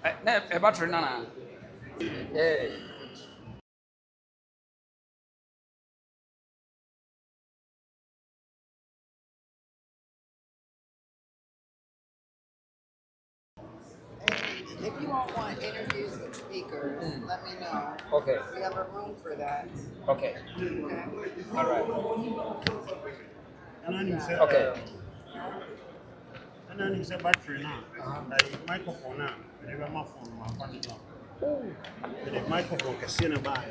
A battery, Nana. Yeah. If you all want interviews with speakers, let me know. Okay. We have a room for that. Okay. Okay. All right. And then you say, Okay. and then you say battery now. Like microphone now. They have my phone, my phone now. The microphone can see in a bag.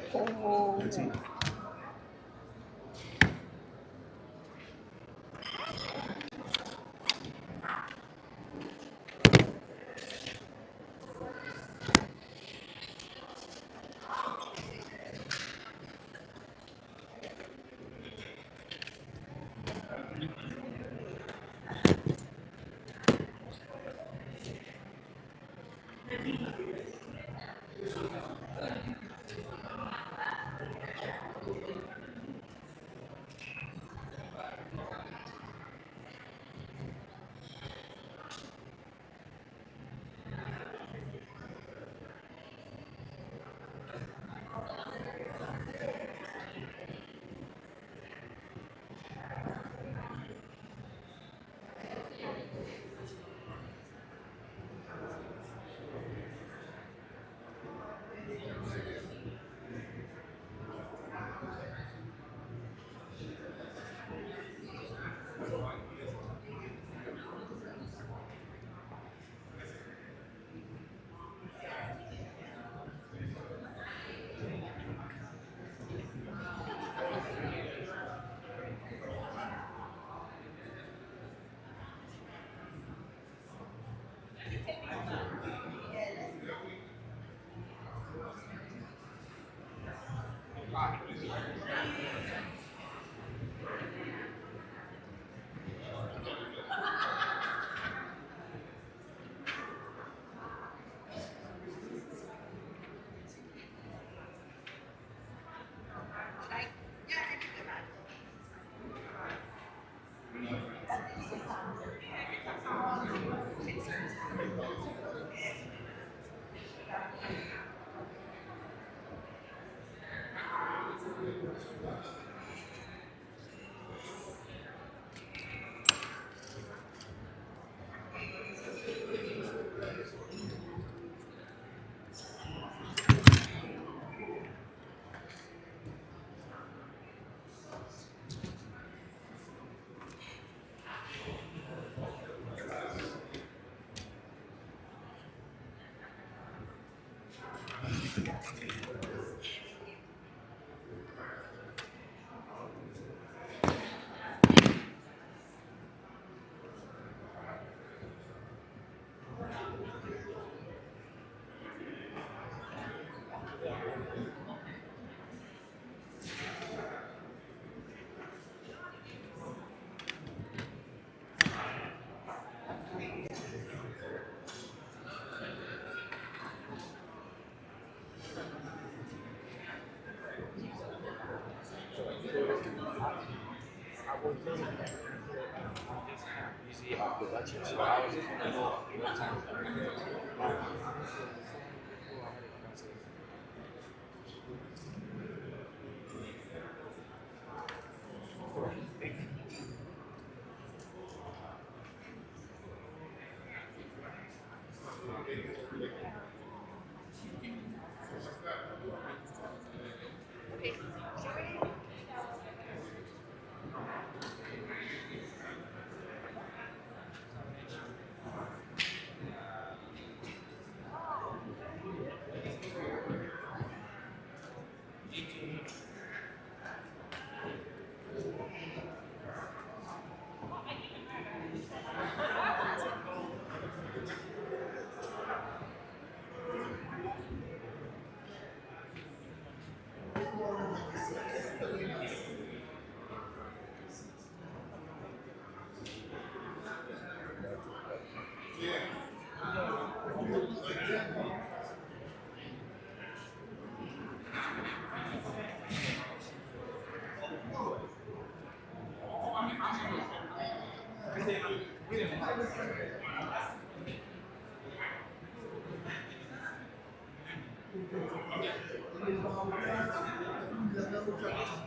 Ah.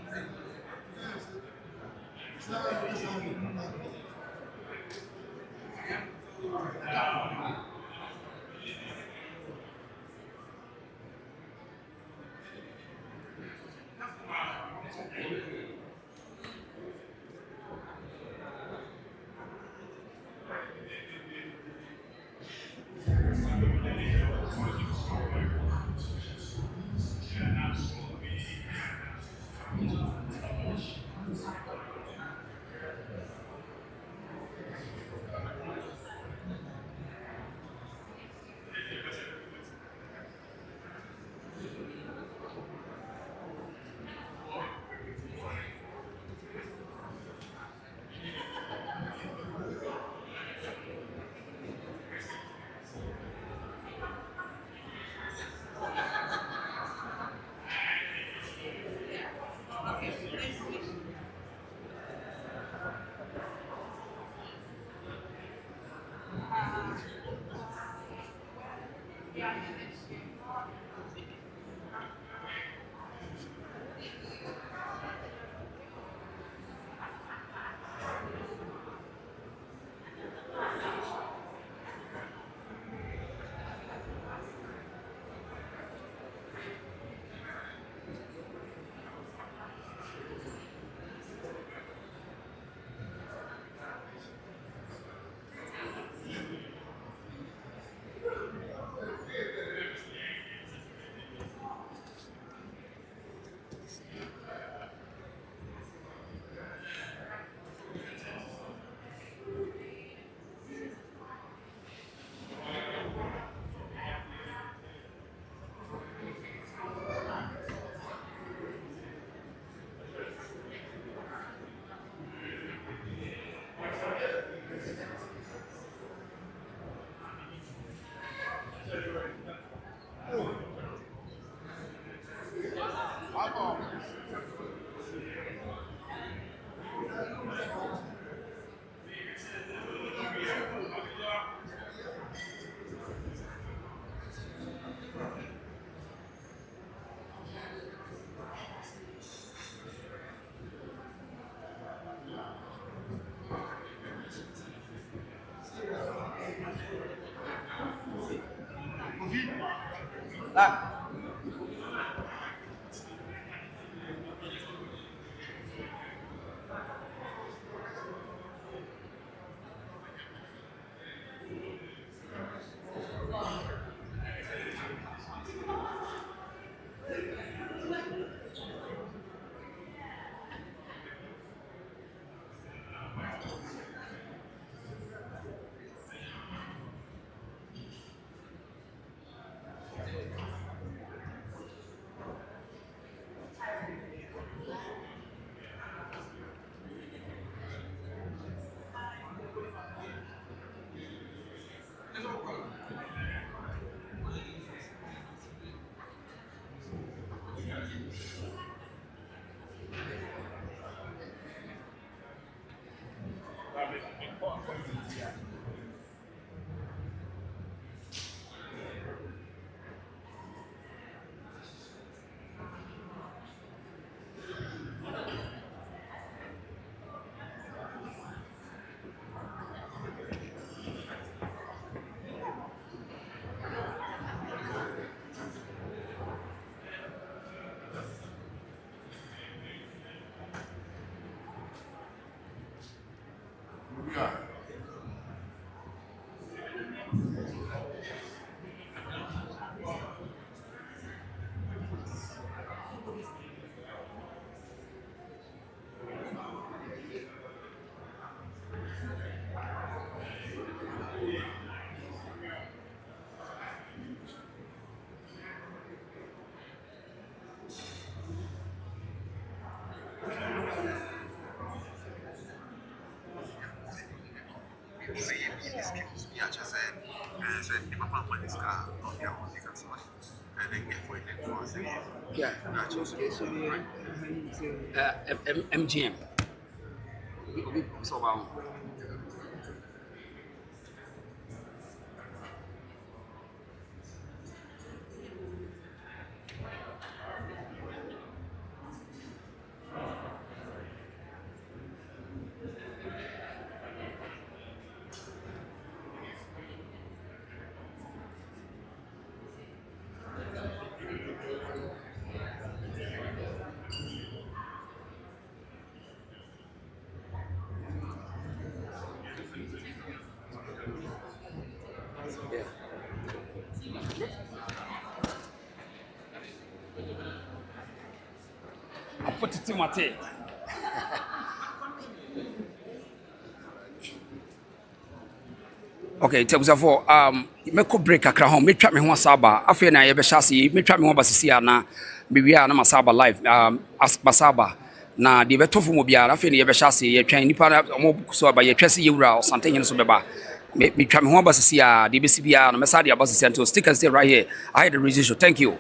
Yeah. MGM. So about. titi mate. Okay, tell us for meko break akra home. Me twa me ho asaba. Afi na ye be hyase. Me twa me ho basisi ana. Me wi ana masaba live. As masaba. Na de beto fo mo biara afi na ye be hyase. Ye twan nipa na mo so ba ye twese ye wura Asante hin so beba. Me twa me ho basisi a de be si bia no me sa de abasisi until stickers there right here. I had the registration. Thank you.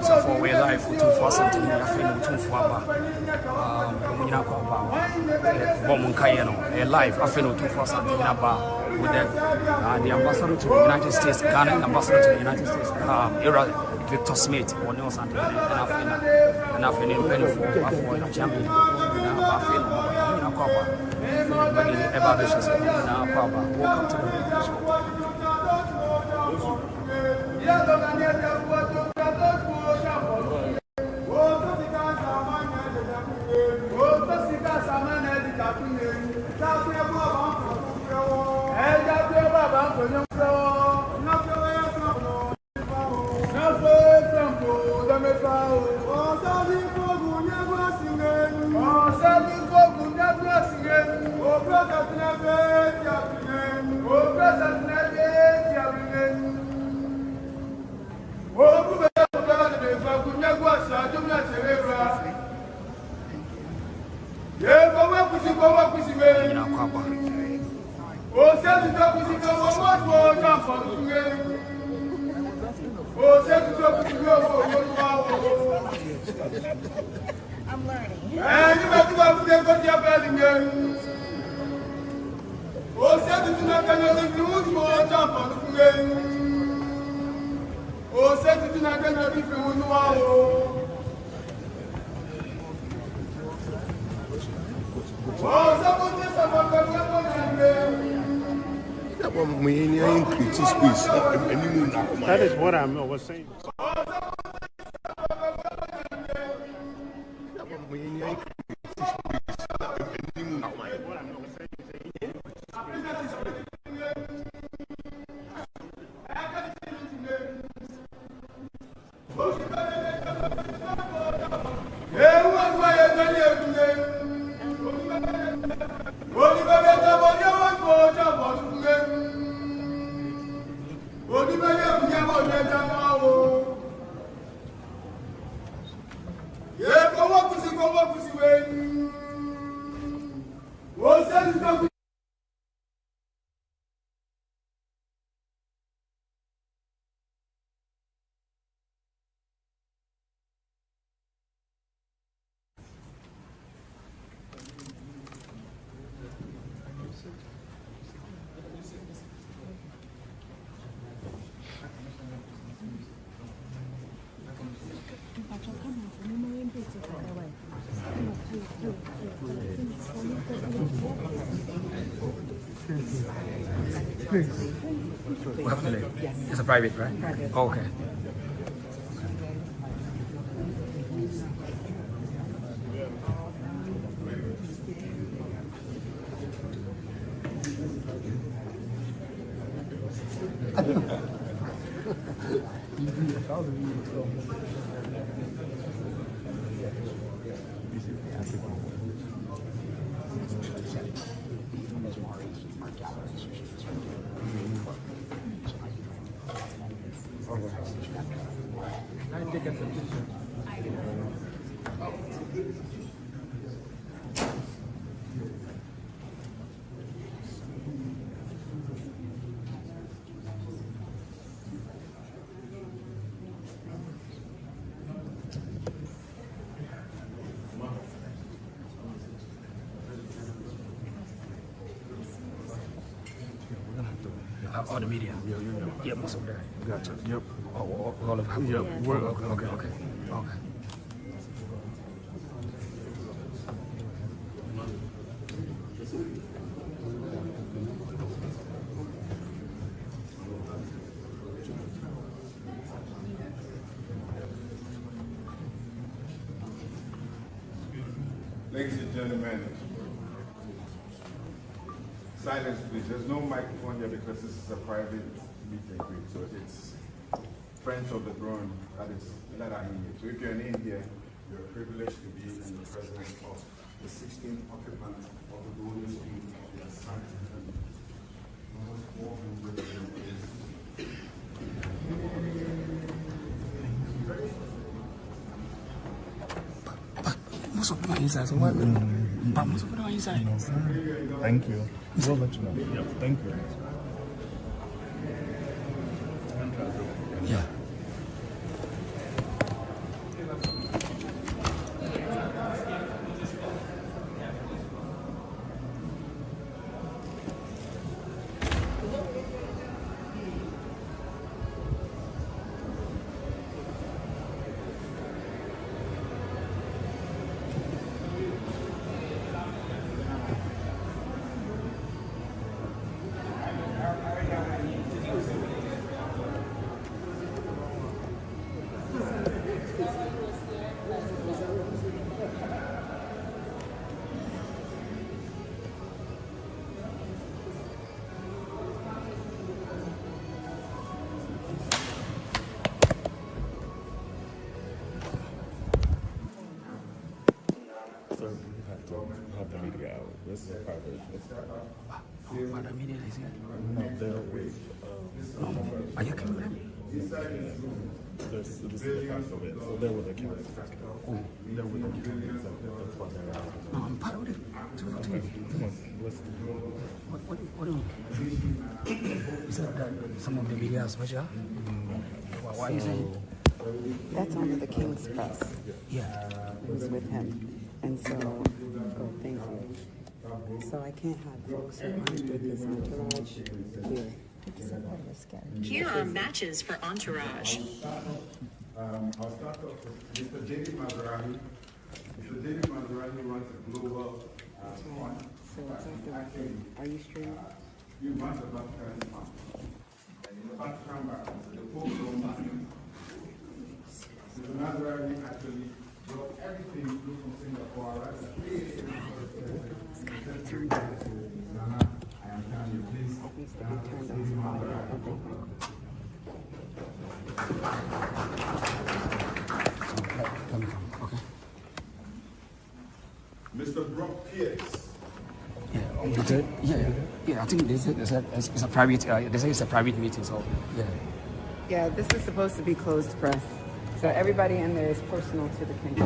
So for we live Otumfuo Asante ni afei na Otumfuo aba omunyina kwa aba bo munkaye no live afei na Otumfuo Asante ni aba with the ambassador to the United States, Ghanaian ambassador to the United States, era Victor Smith or Neil Asante and afei na penny for champion na afei na omunyina kwa aba but the evaluations na kwa aba. Welcome to the show. I'm learning. That is what I was saying. We have to leave. It's a private, right? Private. Oh, okay. All the media. Yeah, most of that. Gotcha. Yep. All of them. Yep. Okay. Ladies and gentlemen, silence please. There's no microphone here because this is a private meet and greet. So it's friends of the throne that are in here. So if you're in here, you're privileged to be in the presence of the 16th occupant of the golden stone of the Asante family. most of them are inside. So what? But most of them are inside. No, sir. Thank you. We'll let you know. Yeah, thank you. Yeah. Sir, we have the media out. This is a private. It's private. What I mean is, No, they're with. are you coming back? This is the private. So they're with the county executive. Oh, they're with the county executive. That's why they're out. No, I'm part of it. Come on, let's. What do you mean? Is that some of the media are special? Why are you saying? That's under the King's Press. Yeah. It was with him. And so, oh, thank you. So I can't have folks who aren't with his entourage here. Here are matches for Entourage. I'll start off with Mr. David Mazarahi. Mr. David Mazarahi runs a global fund. So it's like the record. Are you streaming? You runs a Vatican fund. And in the Vatican background, the Pope don't fund. Mr. Mazarahi actually brought everything through from Singapore, right? I am telling you, please. Needs to be turned on audio, everything. Okay. Mr. Brock Pierce. Yeah. I think it's a private. They say it's a private meeting, so yeah. Yeah, this is supposed to be closed press. So everybody in there is personal to the king.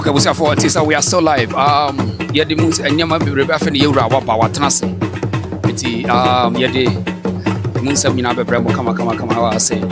Okay, we say for Tisa, we are still live. Yeah, the moons and Yama be rebuffing you, our tenacity. Yeah, the moons have been up a bremo, come, I say.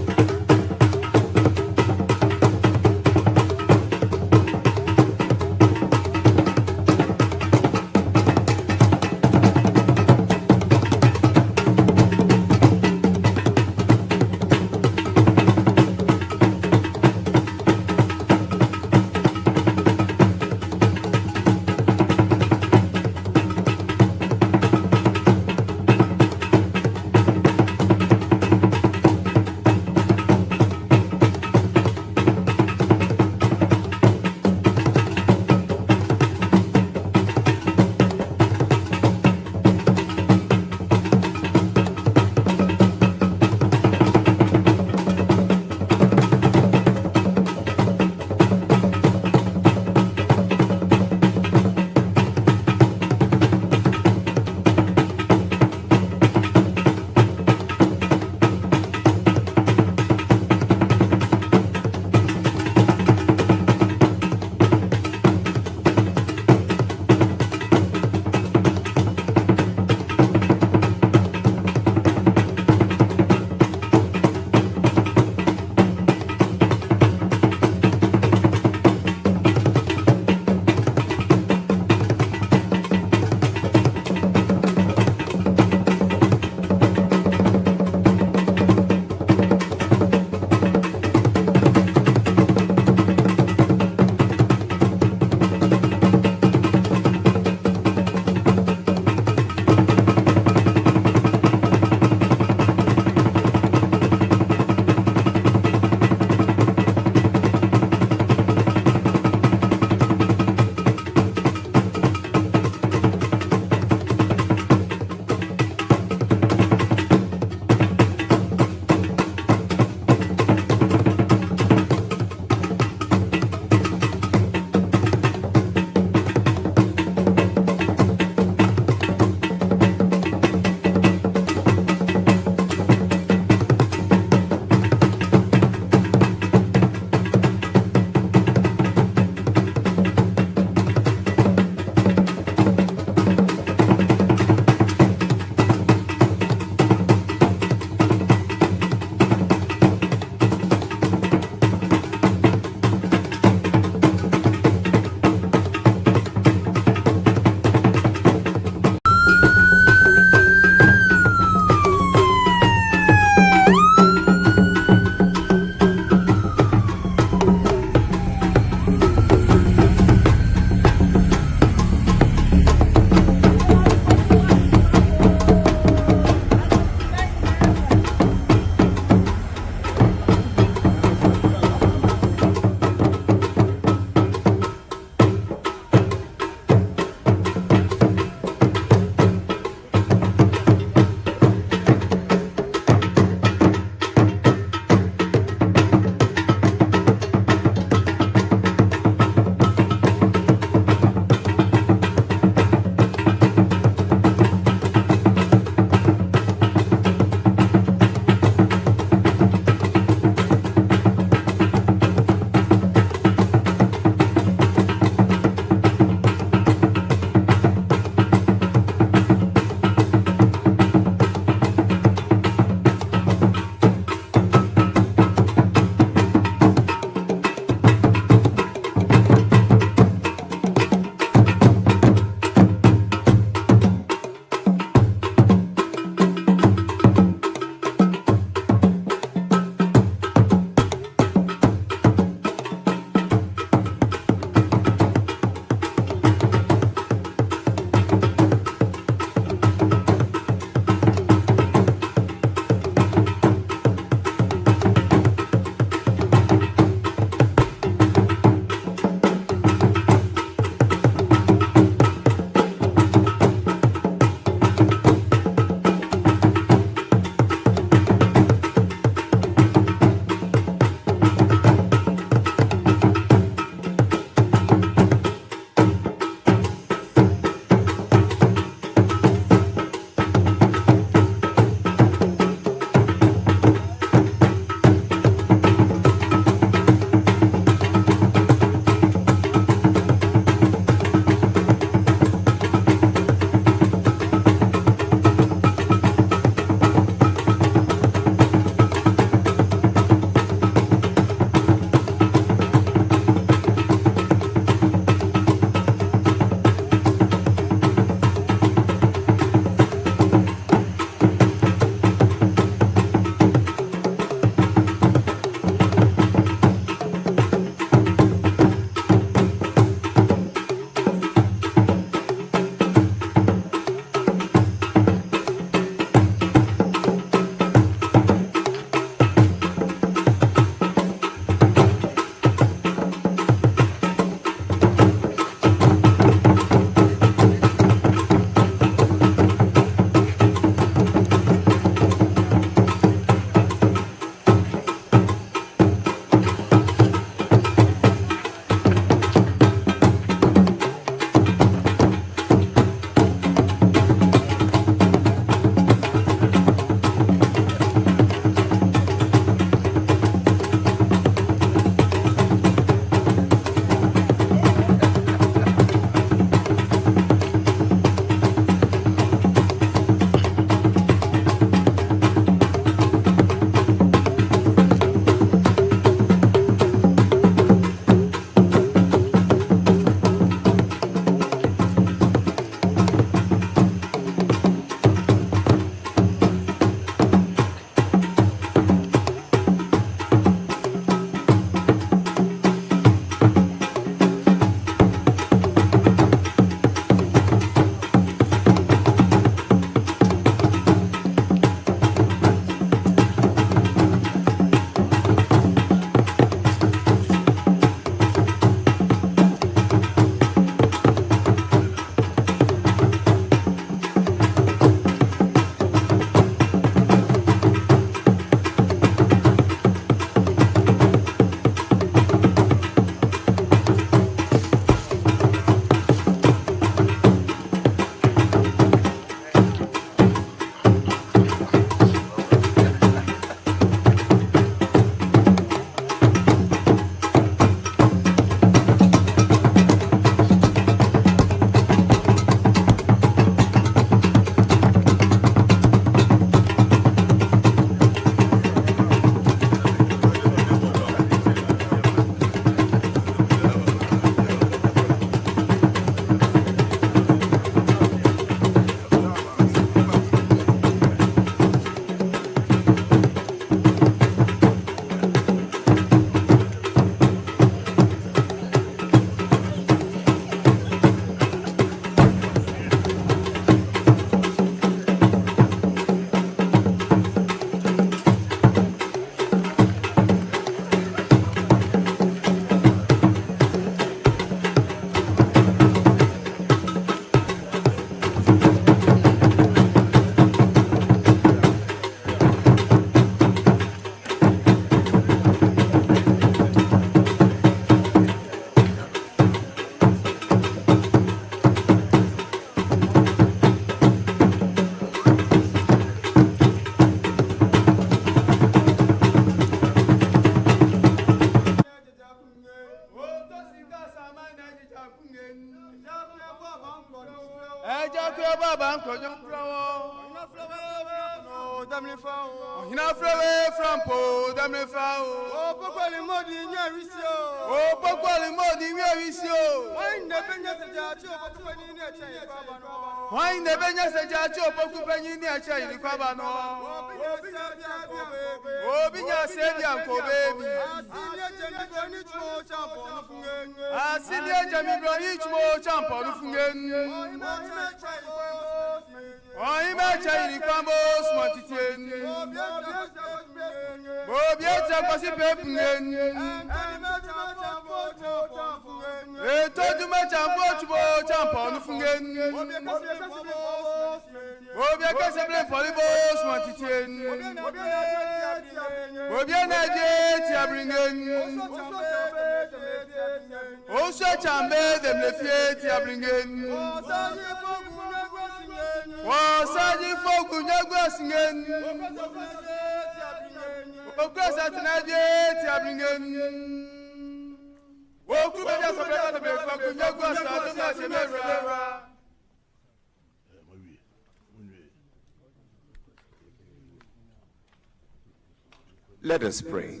Let us pray.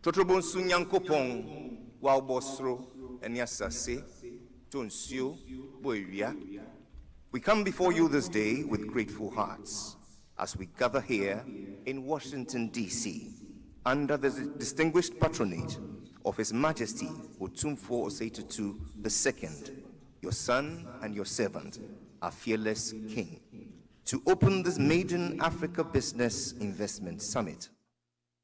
Totrobon sunyankopon wa obosro eniasase tonsio boiria. We come before you this day with grateful hearts as we gather here in Washington, D.C. under the distinguished patronage of His Majesty Otumfuo II, your son and your servant, our fearless King, to open this maiden Africa Business Investment Summit.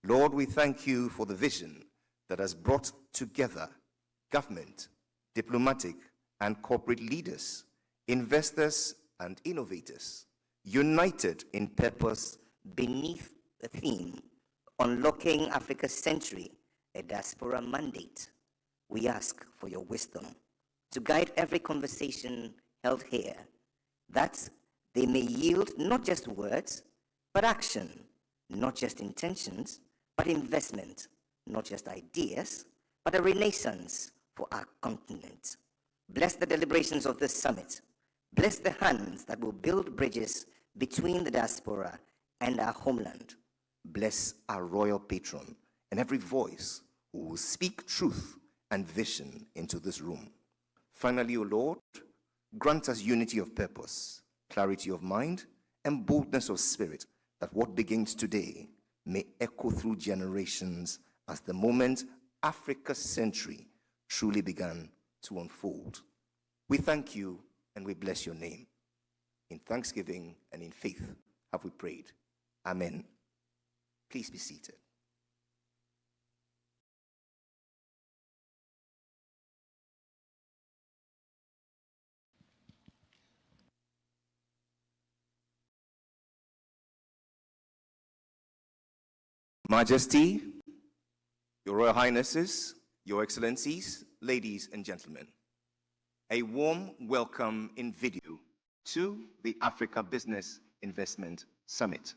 Lord, we thank you for the vision that has brought together government, diplomatic, and corporate leaders, investors, and innovators, united in purpose beneath the theme, Unlocking Africa's Century, a Diaspora Mandate. We ask for your wisdom to guide every conversation held here, that they may yield not just words, but action, not just intentions, but investment, not just ideas, but a renaissance for our continent. Bless the deliberations of this summit. Bless the hands that will build bridges between the diaspora and our homeland. Bless our royal patron and every voice who will speak truth and vision into this room. Finally, O Lord, grant us unity of purpose, clarity of mind, and boldness of spirit, that what begins today may echo through generations as the moment Africa's century truly began to unfold. We thank you and we bless your name. In thanksgiving and in faith have we prayed. Amen. Please be seated. Majesty, Your Royal Highnesses, Your Excellencies, ladies and gentlemen, a warm welcome in video to the Africa Business Investment Summit.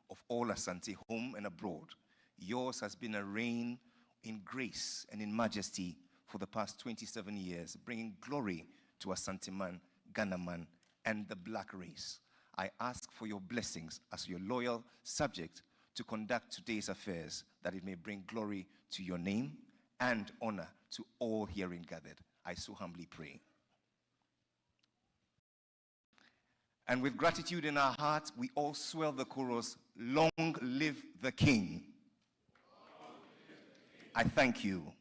Of all Asante, home and abroad, yours has been a reign in grace and in majesty for the past 27 years, bringing glory to Asante man, Ghana man, and the black race. I ask for your blessings as your loyal subject to conduct today's affairs, that it may bring glory to your name and honor to all herein gathered. I so humbly pray. And with gratitude in our hearts, we all swell the chorus, "Long live the King." I thank you.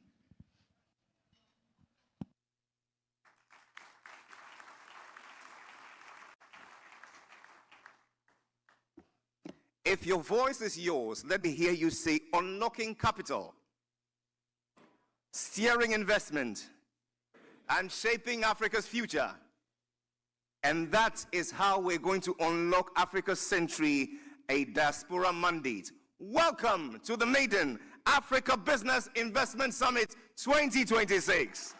If your voice is yours, let me hear you say, "Unlocking capital, steering investment, and shaping Africa's future." And that is how we're going to unlock Africa's century, a diaspora mandate. Welcome to the maiden Africa Business Investment Summit 2026.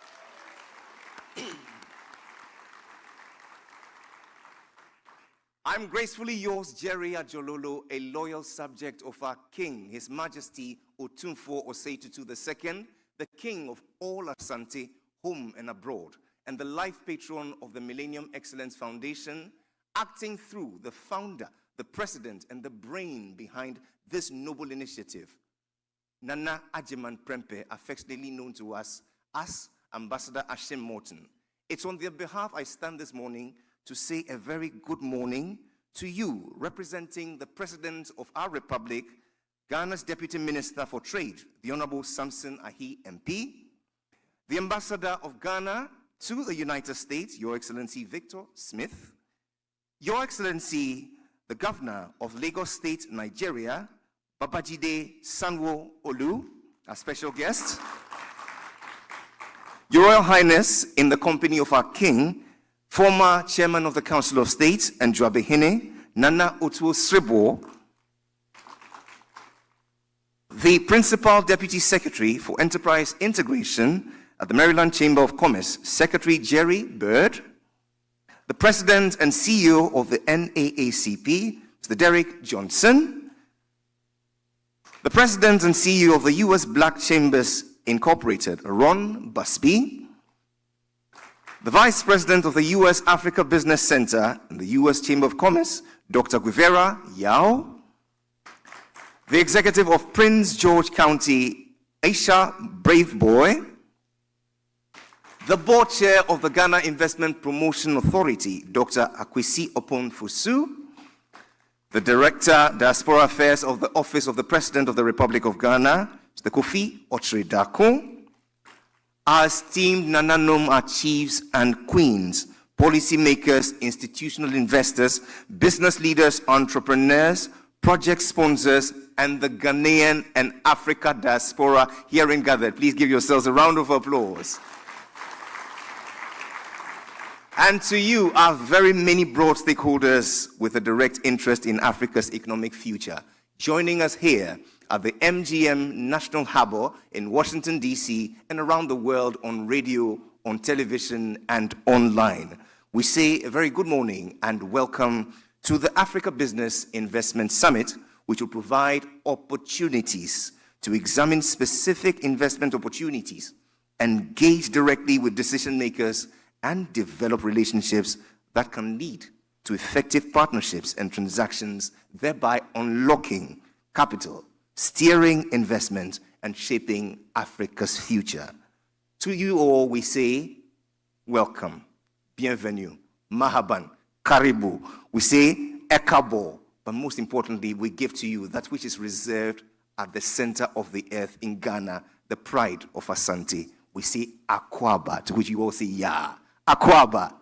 I'm gracefully yours, Jerry Ajololo, a loyal subject of our King, His Majesty Otumfuo Osei-Tutu II, the King of all Asante, home and abroad, and the life patron of the Millennium Excellence Foundation, acting through the founder, the president, and the brain behind this noble initiative, Nana Ajiman Prempe, affectionately known to us as Ambassador Ashim Morton. It's on their behalf I stand this morning to say a very good morning to you, representing the President of our Republic, Ghana's Deputy Minister for Trade, the Honorable Samson Ahi MP, the Ambassador of Ghana to the United States, Your Excellency Victor Smith, Your Excellency, the Governor of Lagos State, Nigeria, Babajide Sanwo-Olu, our special guest, Your Royal Highness, in the company of our King, former Chairman of the Council of State and Juabehine, Nana Otuo Sribo, the Principal Deputy Secretary for Enterprise Integration at the Maryland Chamber of Commerce, Secretary Jerry Bird, the President and CEO of the NAACP, Mr. Derek Johnson, the President and CEO of the U.S. Black Chambers Incorporated, Ron Busby, the Vice President of the U.S. Africa Business Center and the U.S. Chamber of Commerce, Dr. Guevara Yao, the Executive of Prince George County, Aisha Braveboy, the Board Chair of the Ghana Investment Promotion Authority, Dr. Akwesi Opon-Fusu, the Director, Diaspora Affairs of the Office of the President of the Republic of Ghana, Mr. Kofi Otredako, our esteemed Nananom, our chiefs and queens, policymakers, institutional investors, business leaders, entrepreneurs, project sponsors, and the Ghanaian and Africa diaspora herein gathered. Please give yourselves a round of applause. And to you, our very many broad stakeholders with a direct interest in Africa's economic future, joining us here at the MGM National Harbor in Washington, D.C., and around the world on radio, on television, and online. We say a very good morning and welcome to the Africa Business Investment Summit, which will provide opportunities to examine specific investment opportunities, engage directly with decision makers, and develop relationships that can lead to effective partnerships and transactions, thereby unlocking capital, steering investment, and shaping Africa's future. To you all, we say, welcome, bienvenue, mahaban, karibu. We say, ekabo. But most importantly, we give to you that which is reserved at the center of the earth in Ghana, the pride of Asante. We say, akwaba, to which you all say, yeah, akwaba.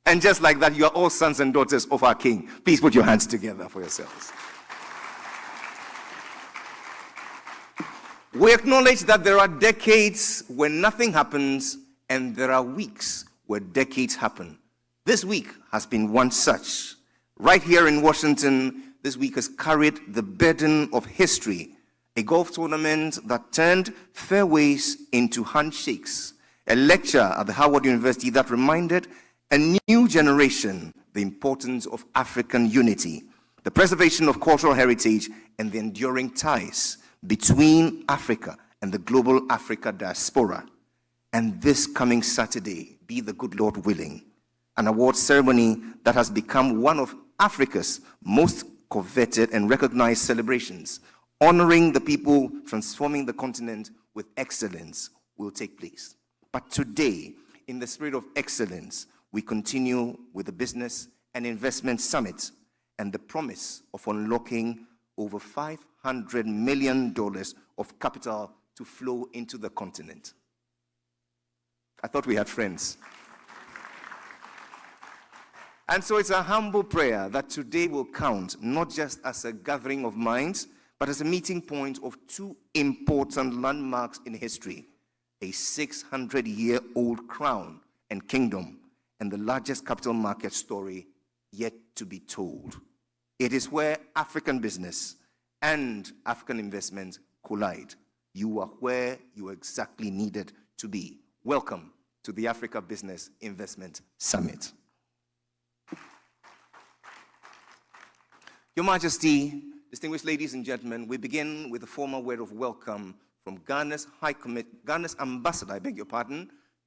And just like that, you are all sons and daughters of our King. Please put your hands together for yourselves. We acknowledge that there are decades when nothing happens, and there are weeks where decades happen. This week has been one such. Right here in Washington, this week has carried the burden of history, a golf tournament that turned fairways into handshakes, a lecture at the Howard University that reminded a new generation the importance of African unity, the preservation of cultural heritage, and the enduring ties between Africa and the global Africa diaspora. And this coming Saturday, be the good Lord willing, an award ceremony that has become one of Africa's most coveted and recognized celebrations, honoring the people transforming the continent with excellence, will take place. But today, in the spirit of excellence, we continue with the business and Investment Summit and the promise of unlocking over $500 million of capital to flow into the continent. I thought we had friends. And so it's a humble prayer that today will count not just as a gathering of minds, but as a meeting point of two important landmarks in history: a 600-year-old crown and kingdom, and the largest capital market story yet to be told. It is where African business and African investment collide. You are where you are exactly needed to be. Welcome to the Africa Business Investment Summit. Your Majesty, distinguished ladies and gentlemen, we begin with a formal word of welcome from Ghana's ambassador,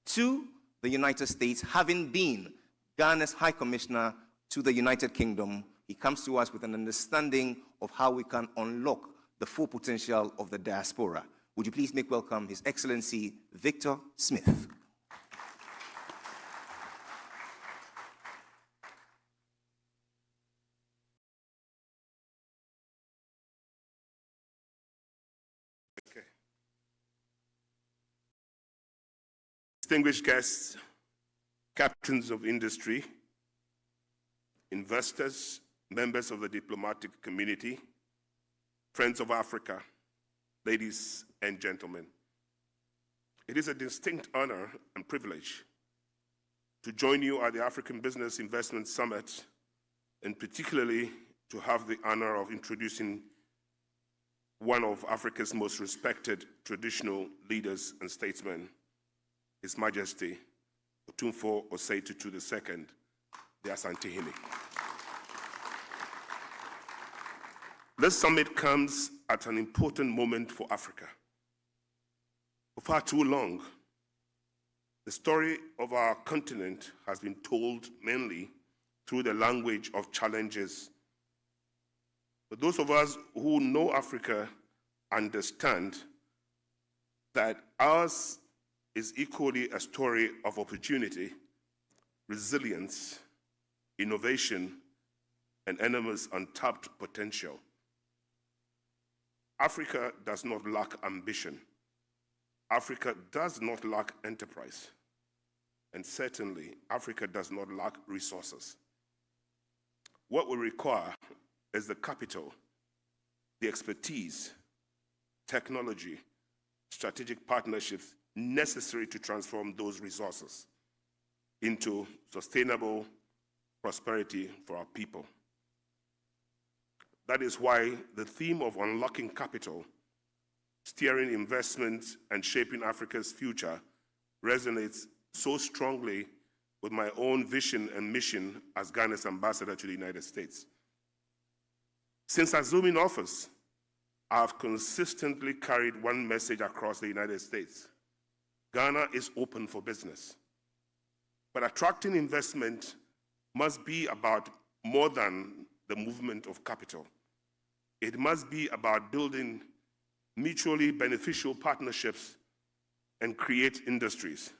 to the United States, having been Ghana's High Commissioner to the United Kingdom. He comes to us with an understanding of how we can unlock the full potential of the diaspora. Would you please make welcome His Excellency Victor Smith. Okay. Distinguished guests, captains of industry, investors, members of the diplomatic community, friends of Africa, ladies and gentlemen. It is a distinct honor and privilege to join you at the African Business Investment Summit, and particularly to have the honor of introducing one of Africa's most respected traditional leaders and statesmen, His Majesty Otumfuo Osei-Tutu II, the Asante Hini. This summit comes at an important moment for Africa. For far too long, the story of our continent has been told mainly through the language of challenges. But those of us who know Africa understand that ours is equally a story of opportunity, resilience, innovation, and enormous untapped potential. Africa does not lack ambition. Africa does not lack enterprise. And certainly, Africa does not lack resources. What we require is the capital, the expertise, technology, strategic partnerships necessary to transform those resources into sustainable prosperity for our people. That is why the theme of unlocking capital, steering investments, and shaping Africa's future resonates so strongly with my own vision and mission as Ghana's ambassador to the United States. Since assuming office, I have consistently carried one message across the United States: Ghana is open for business. But attracting investment must be about more than the movement of capital. It must be about building mutually beneficial partnerships and create industries,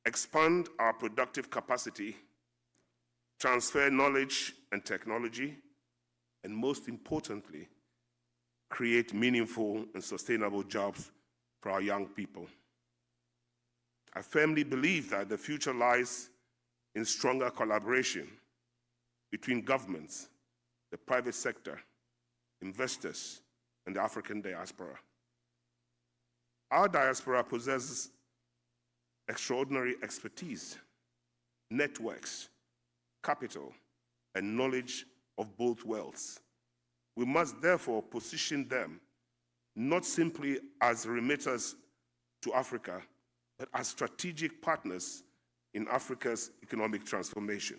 expand our productive capacity, transfer knowledge and technology, and most importantly, create meaningful and sustainable jobs for our young people. I firmly believe that the future lies in stronger collaboration between governments, the private sector, investors, and the African diaspora. Our diaspora possesses extraordinary expertise, networks, capital, and knowledge of both worlds. We must therefore position them not simply as remitters to Africa, but as strategic partners in Africa's economic transformation.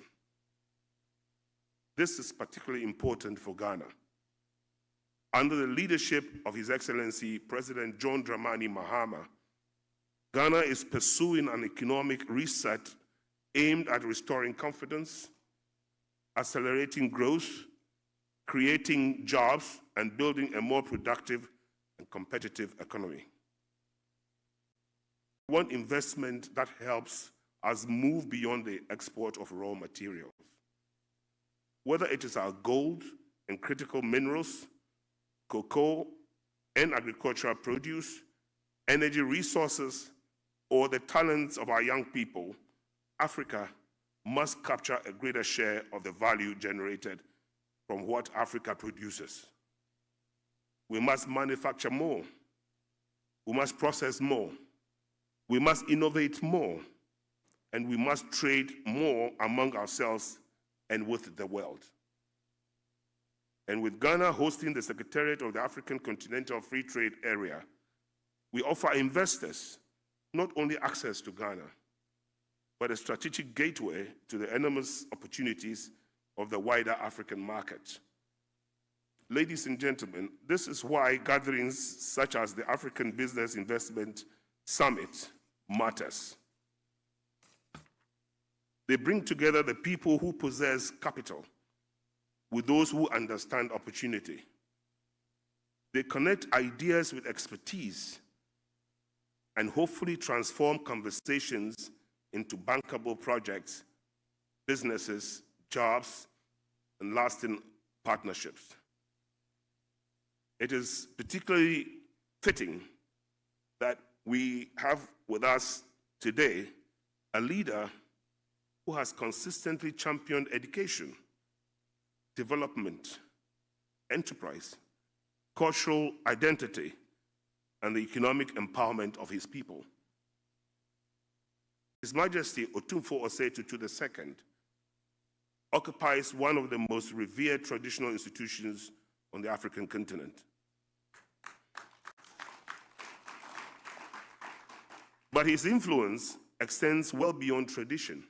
This is particularly important for Ghana. Under the leadership of His Excellency President John Dramani Mahama, Ghana is pursuing an economic reset aimed at restoring confidence, accelerating growth, creating jobs, and building a more productive and competitive economy. We want investment that helps us move beyond the export of raw materials. whether it is our gold and critical minerals, cocoa and agricultural produce, energy resources, or the talents of our young people, Africa must capture a greater share of the value generated from what Africa produces. We must manufacture more. We must process more. We must innovate more. And we must trade more among ourselves and with the world. And with Ghana hosting the Secretariat of the African Continental Free Trade Area, we offer investors not only access to Ghana, but a strategic gateway to the enormous opportunities of the wider African market. Ladies and gentlemen, this is why gatherings such as the African Business Investment Summit matters. They bring together the people who possess capital with those who understand opportunity. They connect ideas with expertise and hopefully transform conversations into bankable projects, businesses, jobs, and lasting partnerships. It is particularly fitting that we have with us today a leader who has consistently championed education, development, enterprise, cultural identity, and the economic empowerment of his people. His Majesty Otumfuo Tutu II occupies one of the most revered traditional institutions on the African continent. But his influence extends well beyond tradition.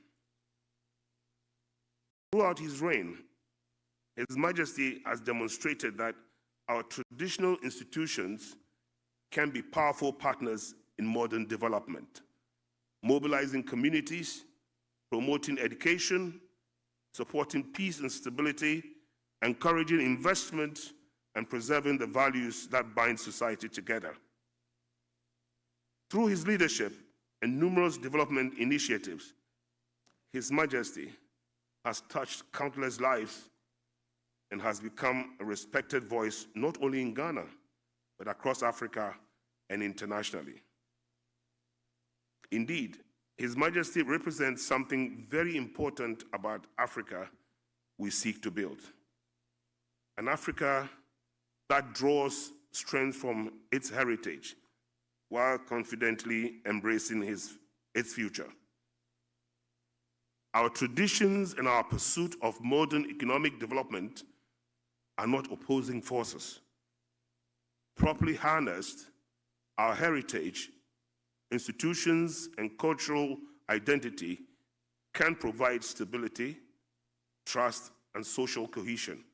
Throughout his reign, His Majesty has demonstrated that our traditional institutions can be powerful partners in modern development, mobilizing communities, promoting education, supporting peace and stability, encouraging investment, and preserving the values that bind society together. Through his leadership and numerous development initiatives, His Majesty has touched countless lives and has become a respected voice not only in Ghana, but across Africa and internationally. Indeed, His Majesty represents something very important about Africa we seek to build. An Africa that draws strength from its heritage while confidently embracing its future. Our traditions and our pursuit of modern economic development are not opposing forces. Properly harnessed, our heritage, institutions, and cultural identity can provide stability, trust, and social cohesion,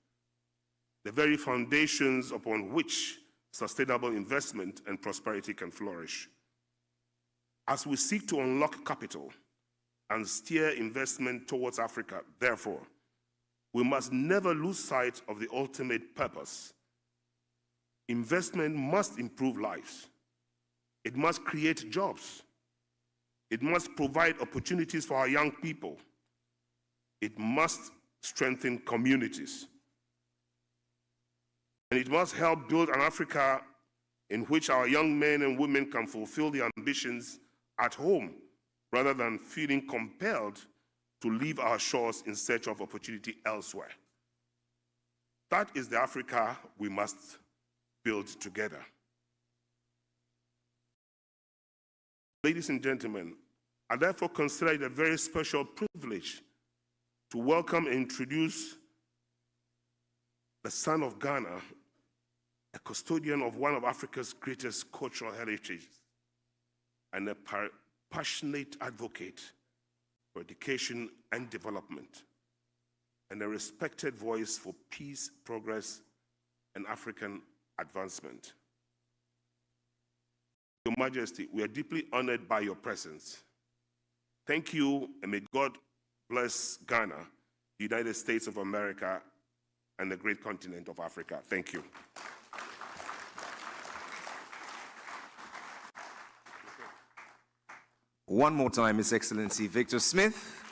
the very foundations upon which sustainable investment and prosperity can flourish. As we seek to unlock capital and steer investment towards Africa, therefore, we must never lose sight of the ultimate purpose. Investment must improve lives. It must create jobs. It must provide opportunities for our young people. It must strengthen communities. And it must help build an Africa in which our young men and women can fulfill their ambitions at home rather than feeling compelled to leave our shores in search of opportunity elsewhere. That is the Africa we must build together. Ladies and gentlemen, I therefore consider it a very special privilege to welcome and introduce the son of Ghana, a custodian of one of Africa's greatest cultural heritages, and a passionate advocate for education and development, and a respected voice for peace, progress, and African advancement. Your Majesty, we are deeply honored by your presence. Thank you, and may God bless Ghana, the United States of America, and the great continent of Africa. Thank you. One more time, His Excellency Victor Smith,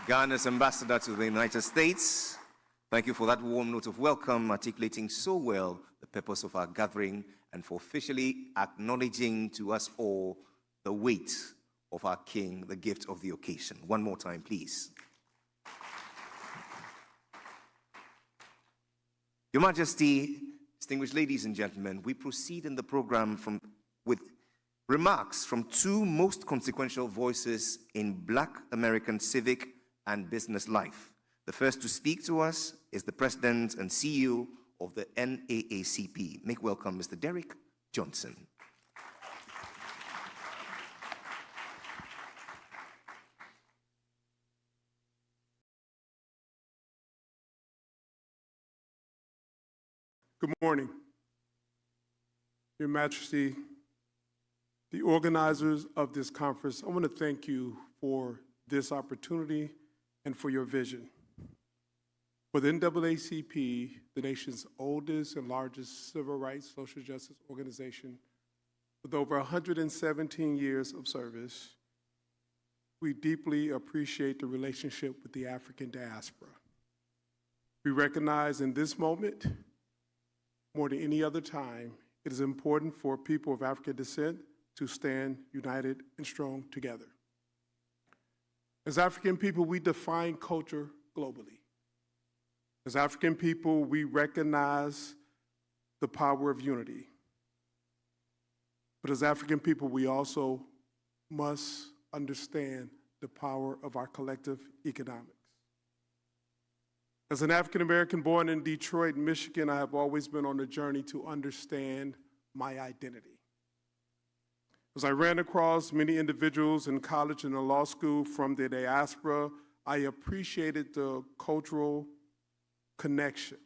Ghana's ambassador to the United States, Thank you for that warm note of welcome, articulating so well the purpose of our gathering and for officially acknowledging to us all the weight of our King, the gift of the occasion. One more time, please. Your Majesty, distinguished ladies and gentlemen, we proceed in the program with remarks from two most consequential voices in Black American civic and business life. The first to speak to us is the President and CEO of the NAACP. Make welcome Mr. Derek Johnson. Good morning, Your Majesty, the organizers of this conference. I want to thank you for this opportunity and for your vision. For the NAACP, the nation's oldest and largest civil rights social justice organization, with over 117 years of service, we deeply appreciate the relationship with the African diaspora. We recognize in this moment, more than any other time, it is important for people of African descent to stand united and strong together. As African people, we define culture globally. As African people, we recognize the power of unity. But as African people, we also must understand the power of our collective economics. As an African American born in Detroit, Michigan, I have always been on a journey to understand my identity. As I ran across many individuals in college and in law school from the diaspora, I appreciated the cultural connection.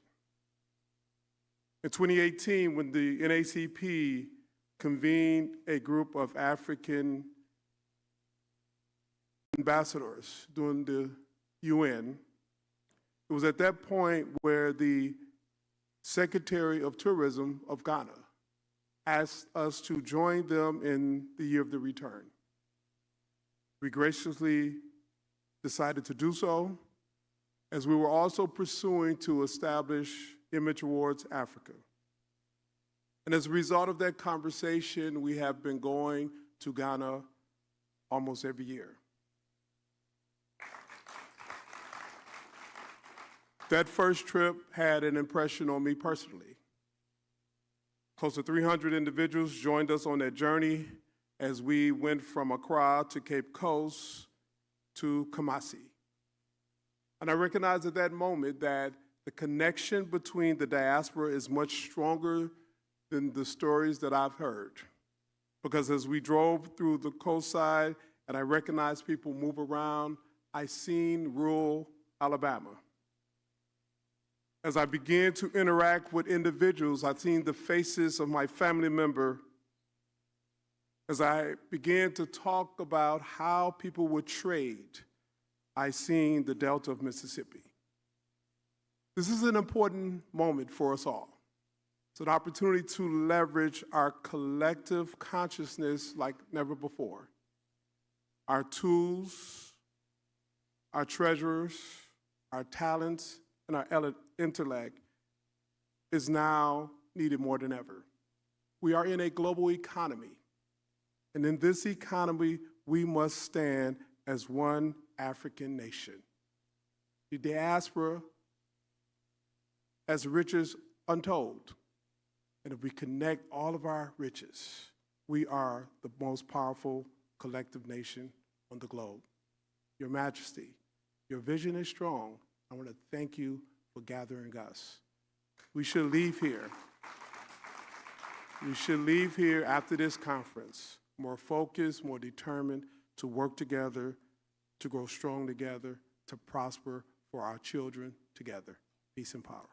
In 2018, when the NAACP convened a group of African ambassadors during the UN, it was at that point where the Secretary of Tourism of Ghana asked us to join them in the year of the return. We graciously decided to do so, as we were also pursuing to establish Image Awards Africa. And as a result of that conversation, we have been going to Ghana almost every year. That first trip had an impression on me personally. Close to 300 individuals joined us on that journey as we went from Accra to Cape Coast to Kumasi. And I recognized at that moment that the connection between the diaspora is much stronger than the stories that I've heard. Because as we drove through the coastside and I recognized people move around, I seen rural Alabama. As I began to interact with individuals, I seen the faces of my family member. As I began to talk about how people would trade, I seen the Delta of Mississippi. This is an important moment for us all. It's an opportunity to leverage our collective consciousness like never before. Our tools, our treasures, our talents, and our intellect is now needed more than ever. We are in a global economy, and in this economy, we must stand as one African nation. The diaspora has riches untold, and if we connect all of our riches, we are the most powerful collective nation on the globe. Your Majesty, your vision is strong. I want to thank you for gathering us. We should leave here. We should leave here after this conference more focused, more determined to work together, to grow strong together, to prosper for our children together. Peace and power.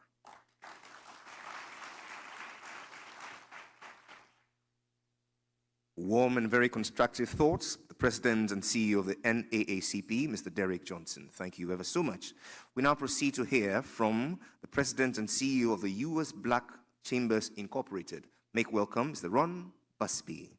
Warm and very constructive thoughts. The President and CEO of the NAACP, Mr. Derek Johnson. Thank you ever so much. We now proceed to hear from the President and CEO of the U.S. Black Chambers Incorporated. Make welcome Mr. Ron Busby.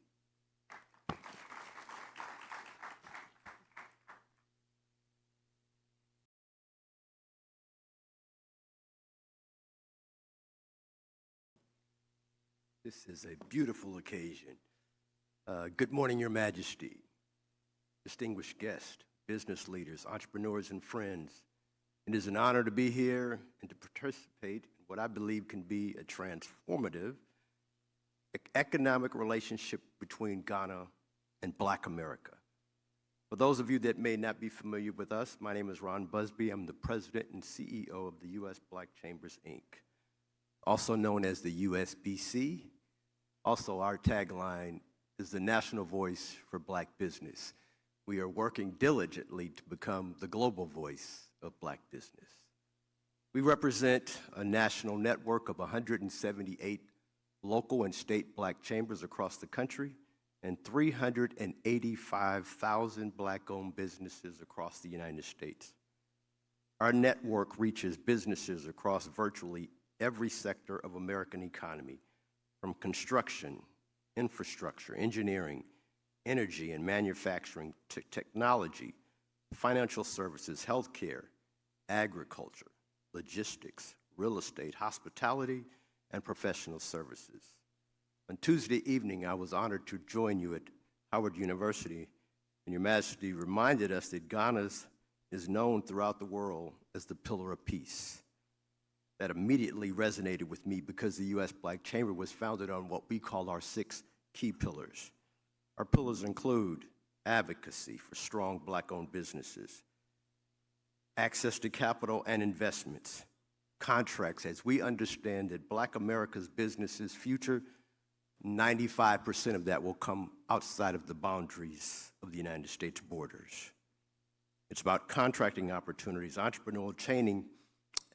This is a beautiful occasion. Good morning, Your Majesty, distinguished guests, business leaders, entrepreneurs, and friends. It is an honor to be here and to participate in what I believe can be a transformative economic relationship between Ghana and Black America. For those of you that may not be familiar with us, my name is Ron Busby. I'm the president and CEO of the U.S. Black Chambers, Inc., also known as the USBC. Also, our tagline is the national voice for Black business. We are working diligently to become the global voice of Black business. We represent a national network of 178 local and state Black chambers across the country and 385,000 Black-owned businesses across the United States. Our network reaches businesses across virtually every sector of American economy, from construction, infrastructure, engineering, energy and manufacturing, to technology, financial services, healthcare, agriculture, logistics, real estate, hospitality, and professional services. On Tuesday evening, I was honored to join you at Howard University, and Your Majesty reminded us that Ghana is known throughout the world as the pillar of peace. That immediately resonated with me because the U.S. Black Chamber was founded on what we call our 6 key pillars. Our pillars include advocacy for strong Black-owned businesses, access to capital and investments, contracts, as we understand that Black America's businesses' future, 95% of that will come outside of the boundaries of the United States borders. It's about contracting opportunities, entrepreneurial training.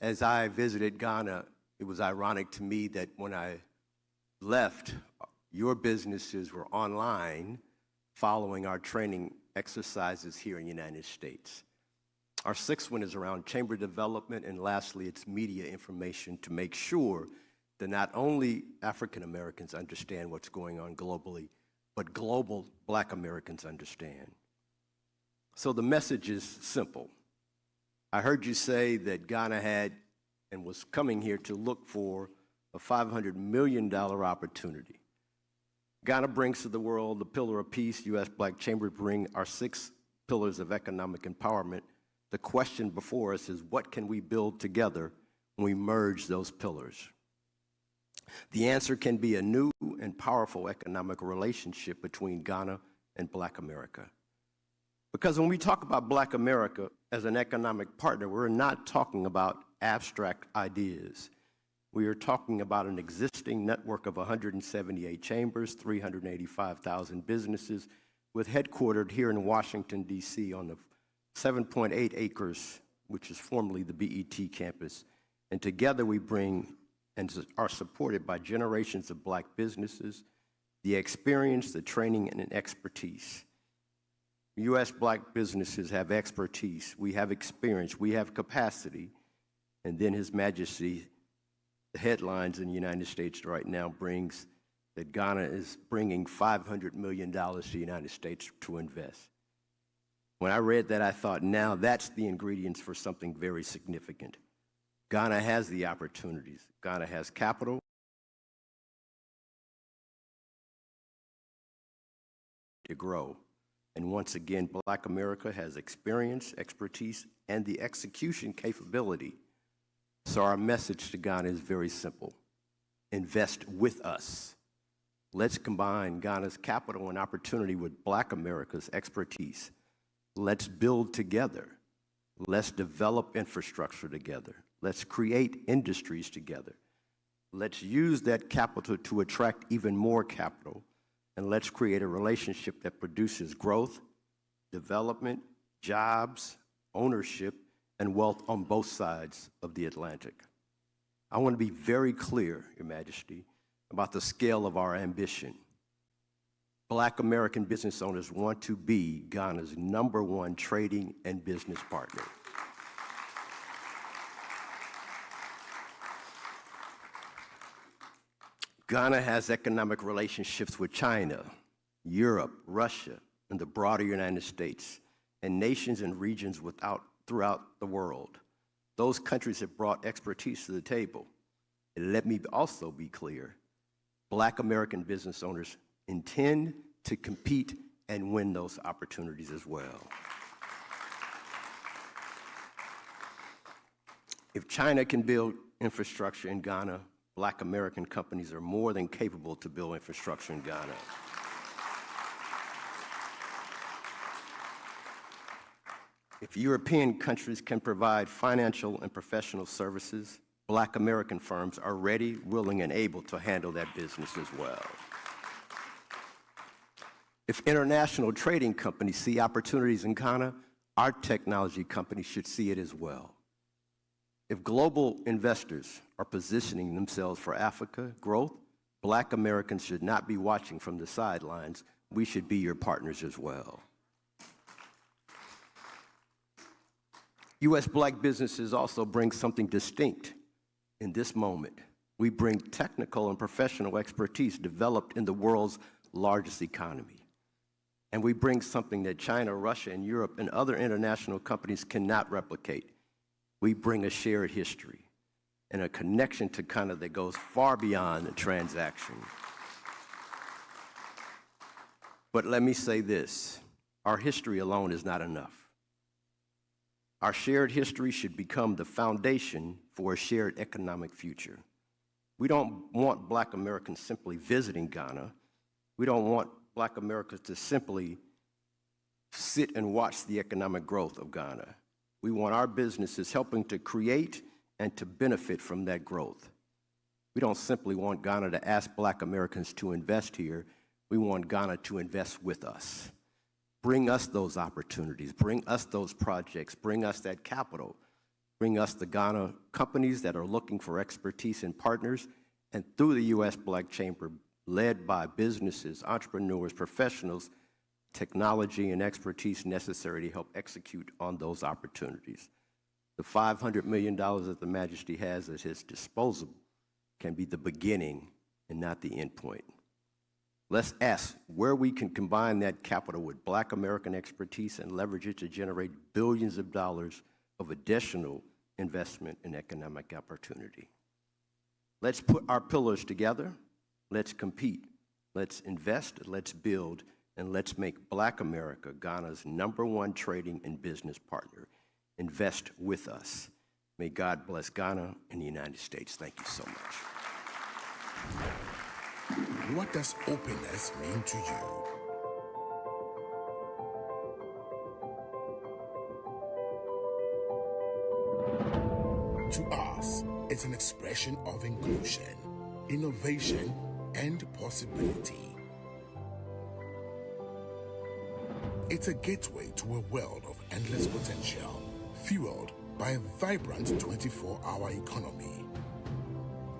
As I visited Ghana, it was ironic to me that when I left, your businesses were online following our training exercises here in the United States. Our 6th one is around chamber development, and lastly, it's media information to make sure that not only African Americans understand what's going on globally, but global Black Americans understand. So the message is simple. I heard you say that Ghana had and was coming here to look for a $500 million opportunity. Ghana brings to the world the pillar of peace. U.S. Black Chamber bring our 6 pillars of economic empowerment. The question before us is, what can we build together when we merge those pillars? The answer can be a new and powerful economic relationship between Ghana and Black America. Because when we talk about Black America as an economic partner, we're not talking about abstract ideas. We are talking about an existing network of 178 chambers, 385,000 businesses, with headquartered here in Washington, D.C. on the 7.8 acres, which is formerly the BET campus. And together we bring and are supported by generations of Black businesses, the experience, the training, and expertise. U.S. Black businesses have expertise, we have experience, we have capacity, and then His Majesty, the headlines in the United States right now brings that Ghana is bringing $500 million to the United States to invest. When I read that, I thought, now that's the ingredients for something very significant. Ghana has the opportunities. Ghana has capital. To grow. And once again, Black America has experience, expertise, and the execution capability. So our message to Ghana is very simple. Invest with us. Let's combine Ghana's capital and opportunity with Black America's expertise. Let's build together. Let's develop infrastructure together. Let's create industries together. Let's use that capital to attract even more capital. And let's create a relationship that produces growth, development, jobs, ownership, and wealth on both sides of the Atlantic. I want to be very clear, Your Majesty, about the scale of our ambition. Black American business owners want to be Ghana's #1 trading and business partner. Ghana has economic relationships with China, Europe, Russia, and the broader United States, and nations and regions throughout the world. Those countries have brought expertise to the table. And let me also be clear, Black American business owners intend to compete and win those opportunities as well. If China can build infrastructure in Ghana, Black American companies are more than capable to build infrastructure in Ghana. If European countries can provide financial and professional services, Black American firms are ready, willing, and able to handle that business as well. If international trading companies see opportunities in Ghana, our technology companies should see it as well. If global investors are positioning themselves for Africa growth, Black Americans should not be watching from the sidelines. We should be your partners as well. U.S. Black businesses also bring something distinct in this moment. We bring technical and professional expertise developed in the world's largest economy. And we bring something that China, Russia, and Europe and other international companies cannot replicate. We bring a shared history and a connection to Ghana that goes far beyond the transaction. But let me say this, our history alone is not enough. Our shared history should become the foundation for a shared economic future. We don't want Black Americans simply visiting Ghana. We don't want Black Americans to simply sit and watch the economic growth of Ghana. We want our businesses helping to create and to benefit from that growth. We don't simply want Ghana to ask Black Americans to invest here. We want Ghana to invest with us. Bring us those opportunities, bring us those projects, bring us that capital, bring us the Ghana companies that are looking for expertise and partners, and through the U.S. Black Chamber, led by businesses, entrepreneurs, professionals, technology and expertise necessary to help execute on those opportunities. The $500 million that the Majesty has at his disposal can be the beginning and not the end point. Let's ask where we can combine that capital with Black American expertise and leverage it to generate billions of dollars of additional investment and economic opportunity. Let's put our pillars together. Let's compete. Let's invest. Let's build. And let's make Black America Ghana's #1 trading and business partner. Invest with us. May God bless Ghana and the United States. Thank you so much. What does openness mean to you? To us, it's an expression of inclusion, innovation, and possibility. It's a gateway to a world of endless potential, fueled by a vibrant 24-hour economy.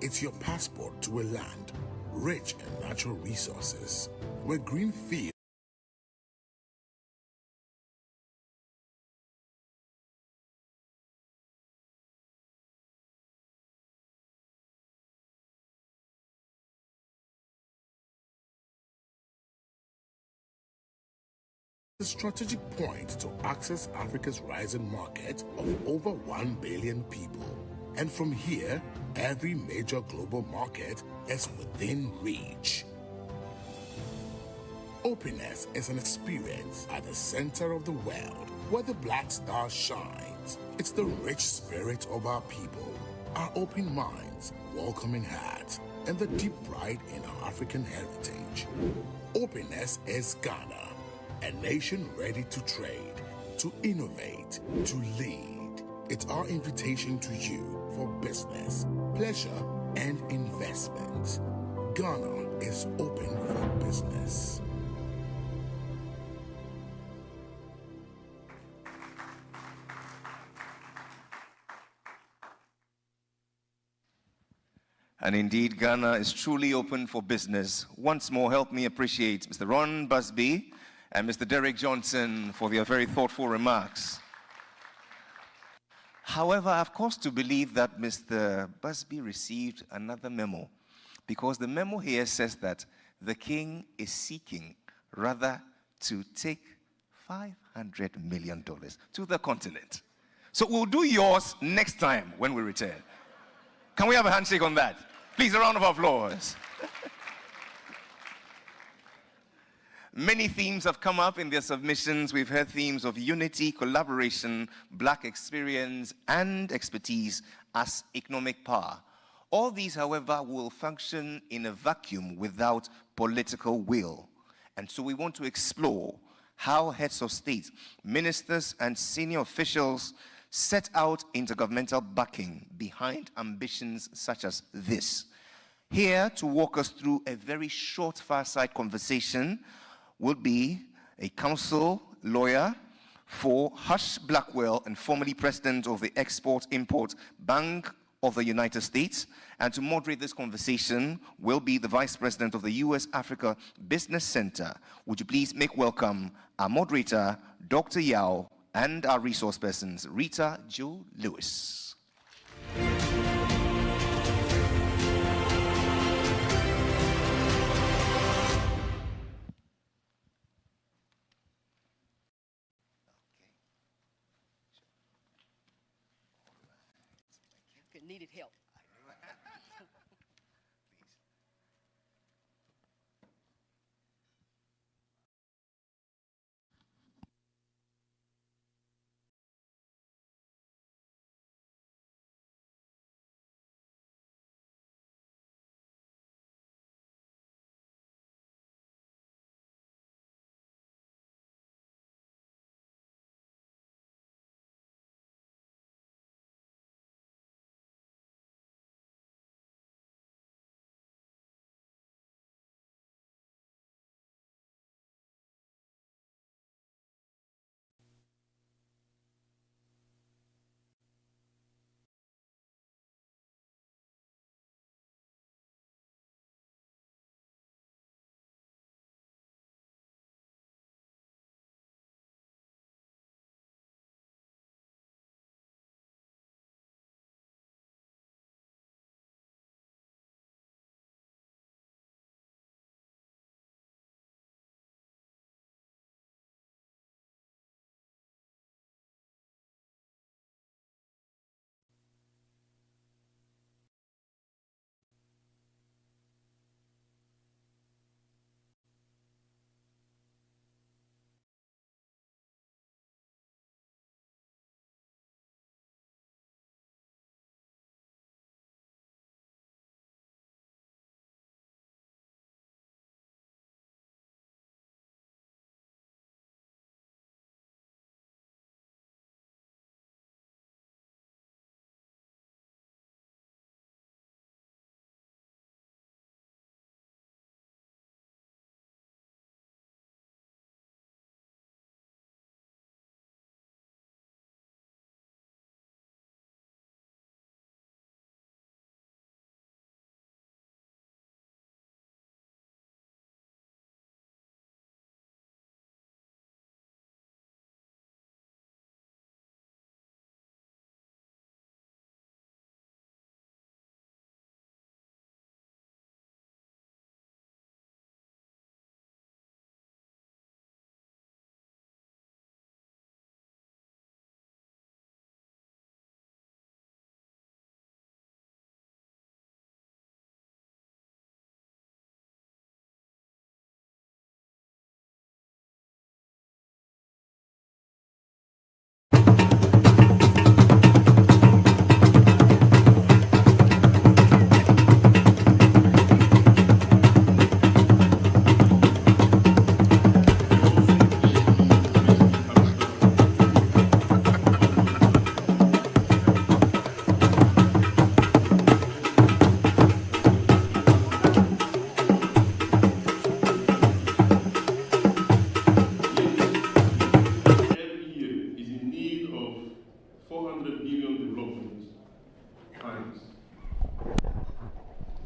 It's your passport to a land rich in natural resources, where green fields a strategic point to access Africa's rising market of over 1 billion people. And from here, every major global market is within reach. Openness is an experience at the center of the world, where the black star shines. It's the rich spirit of our people, our open minds, welcoming hearts, and the deep pride in our African heritage. Openness is Ghana, a nation ready to trade, to innovate, to lead. It's our invitation to you for business, pleasure, and investment. Ghana is open for business. And indeed, Ghana is truly open for business. Once more, help me appreciate Mr. Ron Busby and Mr. Derek Johnson for their very thoughtful remarks. However, I've cause to believe that Mr. Busby received another memo, because the memo here says that the king is seeking rather to take $500 million to the continent. So we'll do yours next time when we return. Can we have a handshake on that? Please, a round of applause. Many themes have come up in their submissions. We've heard themes of unity, collaboration, Black experience, and expertise as economic power. All these, however, will function in a vacuum without political will. And so we want to explore how heads of state, ministers, and senior officials set out intergovernmental backing behind ambitions such as this. Here to walk us through a very short fireside conversation will be a counsel lawyer for Hush Blackwell and formerly president of the Export-Import Bank of the United States. And to moderate this conversation will be the vice president of the U.S. Africa Business Center. Would you please make welcome our moderator, Dr. Yao, and our resource persons, Rita Jo Lewis. Needed help.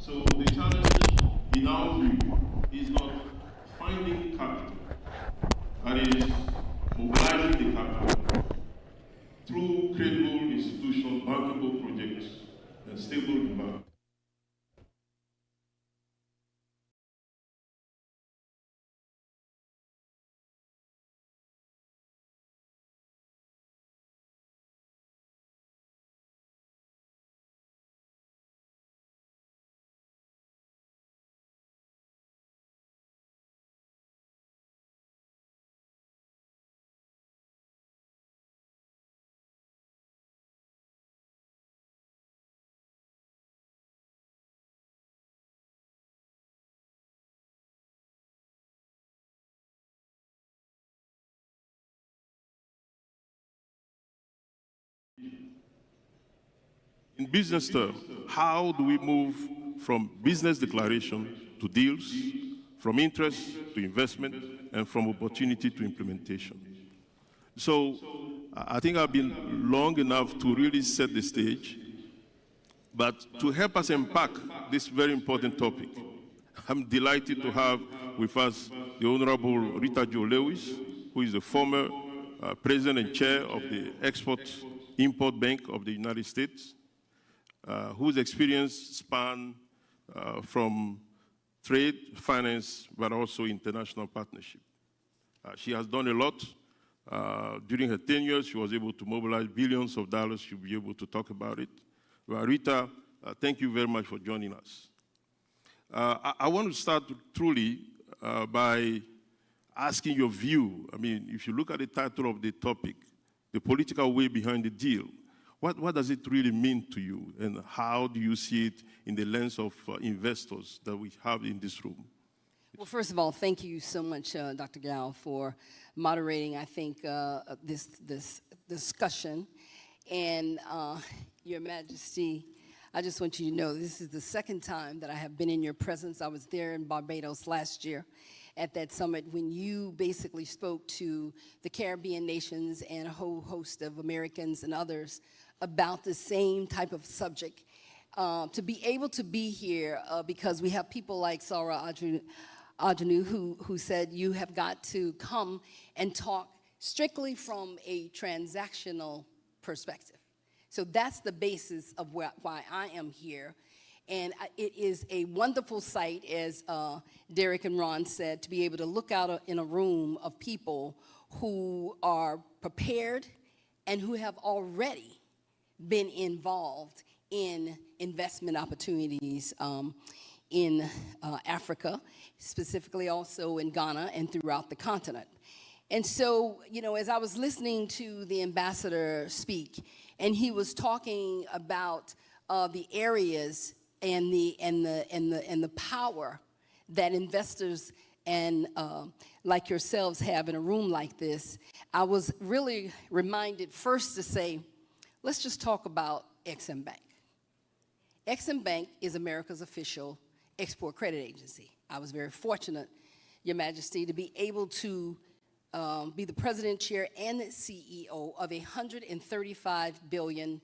So the challenge in our view is not finding capital, but is mobilizing the capital through credible institutional bankable projects and stable demand. In business terms, how do we move from business declaration to deals, from interest to investment, and from opportunity to implementation? So I think I've been long enough to really set the stage, but to help us unpack this very important topic, I'm delighted to have with us the Honorable Rita Jo Lewis, who is the former President and Chair of the Export-Import Bank of the United States, whose experience span from trade, finance, but also international partnership. She has done a lot. During her tenure, she was able to mobilize billions of dollars. She'll be able to talk about it. Well, Rita, thank you very much for joining us. I want to start truly by asking your view. I mean, if you look at the title of the topic, the political way behind the deal, what does it really mean to you, and how do you see it in the lens of investors that we have in this room? Well, first of all, thank you so much, Dr. Gao, for moderating, I think, this discussion. And Your Majesty, I just want you to know this is the second time that I have been in your presence. I was there in Barbados last year at that summit when you basically spoke to the Caribbean nations and a whole host of Americans and others about the same type of subject. To be able to be here because we have people like Sarah Adjanu who said you have got to come and talk strictly from a transactional perspective. So that's the basis of why I am here. And it is a wonderful sight, as Derek and Ron said, to be able to look out in a room of people who are prepared and who have already been involved in investment opportunities in Africa, specifically also in Ghana and throughout the continent. And so, you know, as I was listening to the ambassador speak, and he was talking about the areas and the power that investors and like yourselves have in a room like this, I was really reminded first to say, let's just talk about Exim Bank. Exim Bank is America's official export credit agency. I was very fortunate, Your Majesty, to be able to be the president, chair, and the CEO of a $135 billion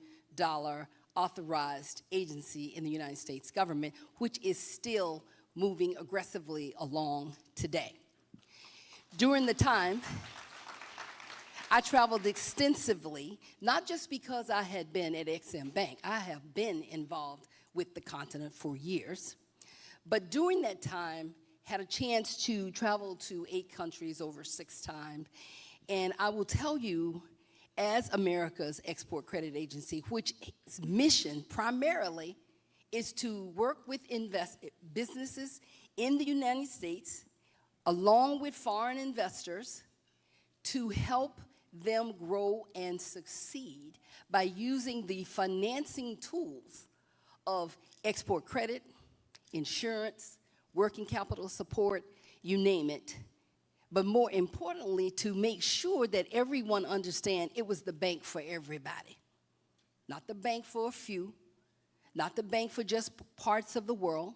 authorized agency in the United States government, which is still moving aggressively along today. During the time, I traveled extensively, not just because I had been at Exim Bank. I have been involved with the continent for years. But during that time, had a chance to travel to 8 countries over 6 times. And I will tell you, as America's export credit agency, which its mission primarily is to work with businesses in the United States, along with foreign investors, to help them grow and succeed by using the financing tools of export credit, insurance, working capital support, you name it. But more importantly, to make sure that everyone understands it was the bank for everybody. Not the bank for a few, not the bank for just parts of the world,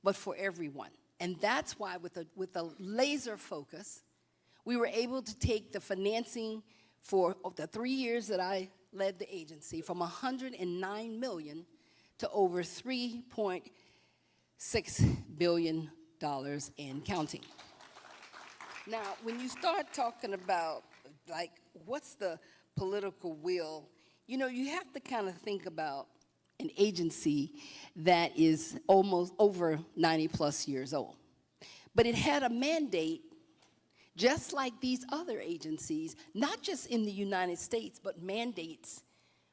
but for everyone. And that's why with a laser focus, we were able to take the financing for the 3 years that I led the agency from $109 million to over $3.6 billion and counting. Now, when you start talking about, like, what's the political will, you know, you have to kind of think about an agency that is almost over 90+ years old. But it had a mandate, just like these other agencies, not just in the United States, but mandates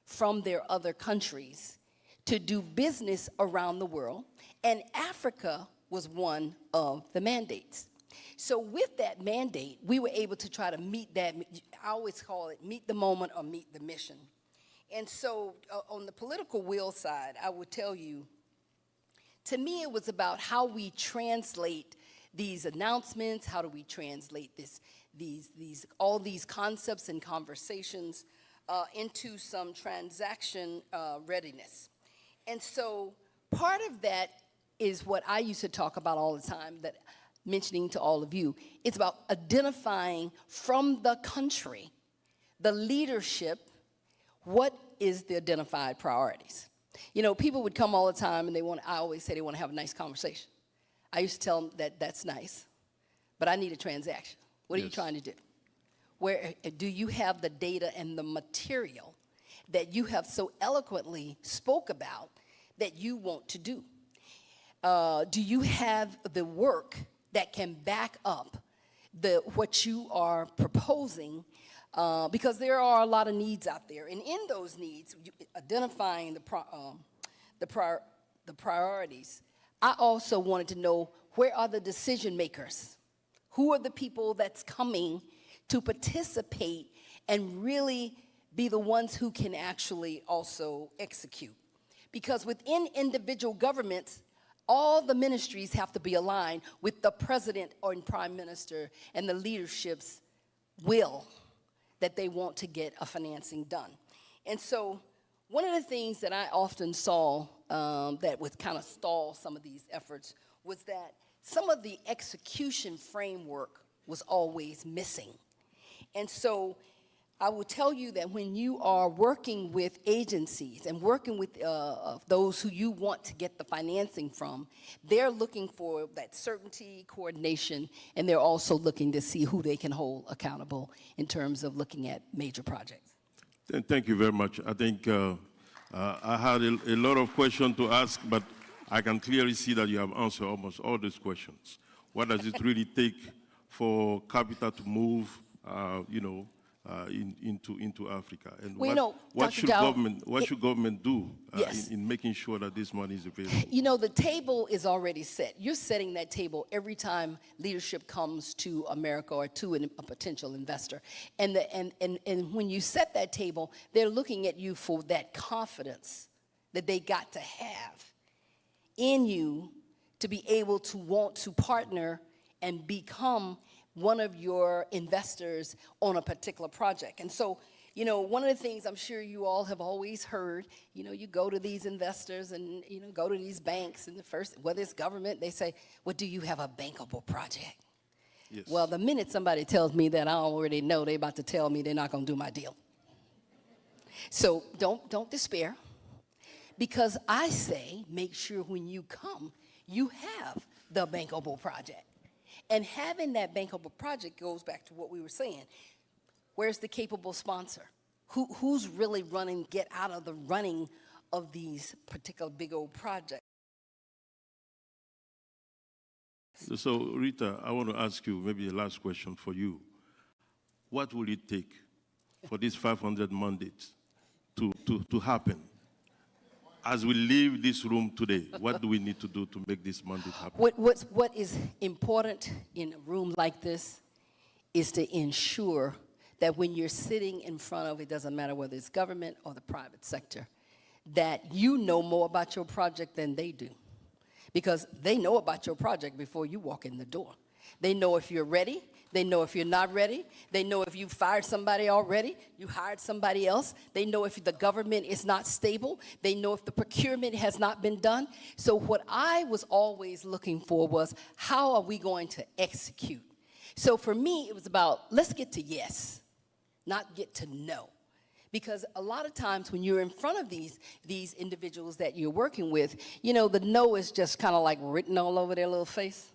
from their other countries to do business around the world. And Africa was one of the mandates. So with that mandate, we were able to try to meet that, I always call it meet the moment or meet the mission. And so on the political will side, I would tell you, to me it was about how we translate these announcements, how do we translate all these concepts and conversations into some transaction readiness. And so part of that is what I used to talk about all the time, that mentioning to all of you. It's about identifying from the country, the leadership, what is the identified priorities. You know, people would come all the time and I always say they want to have a nice conversation. I used to tell them that that's nice, but I need a transaction. What are you trying to do? Where do you have the data and the material that you have so eloquently spoke about that you want to do? Do you have the work that can back up what you are proposing? Because there are a lot of needs out there, and in those needs, identifying the priorities. I also wanted to know, where are the decision makers? Who are the people that's coming to participate and really be the ones who can actually also execute? Because within individual governments, all the ministries have to be aligned with the president or prime minister and the leadership's will that they want to get a financing done. And so one of the things that I often saw that would kind of stall some of these efforts was that some of the execution framework was always missing. And so I will tell you that when you are working with agencies and working with those who you want to get the financing from, they're looking for that certainty, coordination, and they're also looking to see who they can hold accountable in terms of looking at major projects. Thank you very much. I think I had a lot of questions to ask, but I can clearly see that you have answered almost all these questions. What does it really take for capital to move, into Africa, and what should government do in making sure that this money is available? You know, the table is already set. You're setting that table every time leadership comes to America or to a potential investor, and when you set that table, they're looking at you for that confidence that they got to have in you to be able to want to partner and become one of your investors on a particular project. And so, you know, one of the things I'm sure you all have always heard, you know, you go to these investors and, you know, go to these banks, and the first, whether it's government, they say, well, do you have a bankable project? Yes. Well, the minute somebody tells me that, I already know they're about to tell me they're not going to do my deal. So don't despair, because I say make sure when you come, you have the bankable project. And having that bankable project goes back to what we were saying. Where's the capable sponsor? Who's really get out of the running of these particular big old projects? So, Rita, I want to ask you maybe a last question for you. What will it take for these 500 mandates to happen? As we leave this room today, what do we need to do to make this mandate happen? What is important in a room like this is to ensure that when you're sitting in front of, it doesn't matter whether it's government or the private sector, that you know more about your project than they do. Because they know about your project before you walk in the door. They know if you're ready. They know if you're not ready. They know if you fired somebody already, you hired somebody else. They know if the government is not stable. They know if the procurement has not been done. So what I was always looking for was, how are we going to execute? So for me, it was about, let's get to yes, not get to no. Because a lot of times when you're in front of these individuals that you're working with, you know, the no is just kind of like written all over their little face.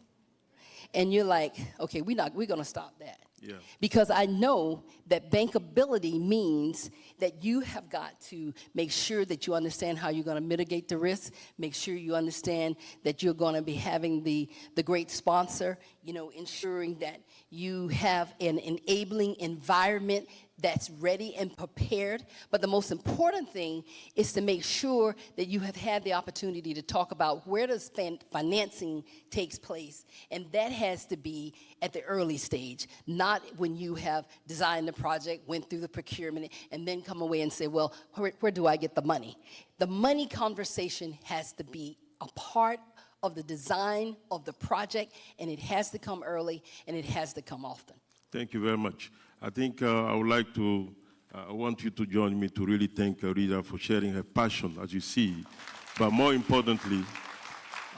And you're like, okay, we're going to stop that. Yeah. Because I know that bankability means that you have got to make sure that you understand how you're going to mitigate the risk, make sure you understand that you're going to be having the great sponsor, you know, ensuring that you have an enabling environment that's ready and prepared. But the most important thing is to make sure that you have had the opportunity to talk about where does financing takes place. And that has to be at the early stage, not when you have designed the project, went through the procurement, and then come away and say, well, where do I get the money? The money conversation has to be a part of the design of the project, and it has to come early, and it has to come often. Thank you very much. I think I would like to, I want you to join me to really thank Rita for sharing her passion, as you see, But more importantly,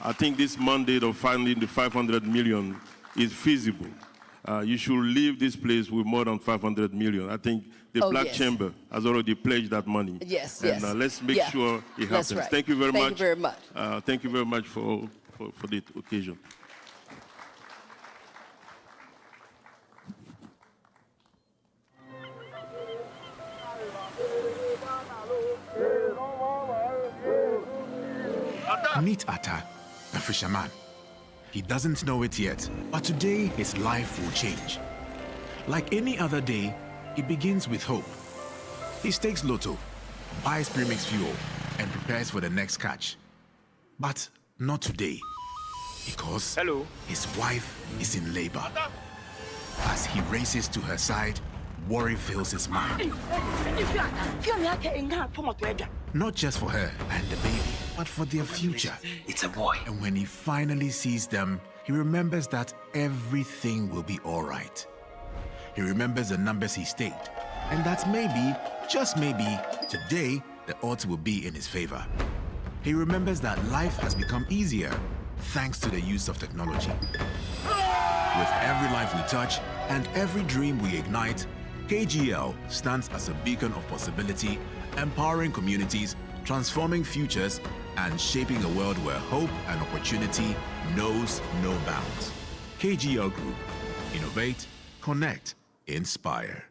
I think this mandate of finding the 500 million is feasible. You should leave this place with more than 500 million. I think the Black Chamber has already pledged that money. Yes, and, yes. let's make sure it happens. Right. Thank you very much. Thank you very much. Thank you very much for the occasion. Meet Atta, a fisherman. He doesn't know it yet, but today his life will change. Like any other day, it begins with hope. He stakes lotto, buys premix fuel, and prepares for the next catch. But not today, because his wife is in labor. As he races to her side, worry fills his mind. Not just for her and the baby, but for their future. It's a boy. And when he finally sees them, he remembers that everything will be all right. He remembers the numbers he staked, and that maybe, just maybe, today the odds will be in his favor. He remembers that life has become easier thanks to the use of technology. With every life we touch and every dream we ignite, KGL stands as a beacon of possibility, empowering communities, transforming futures, and shaping a world where hope and opportunity knows no bounds. KGL Group. Innovate, connect, inspire.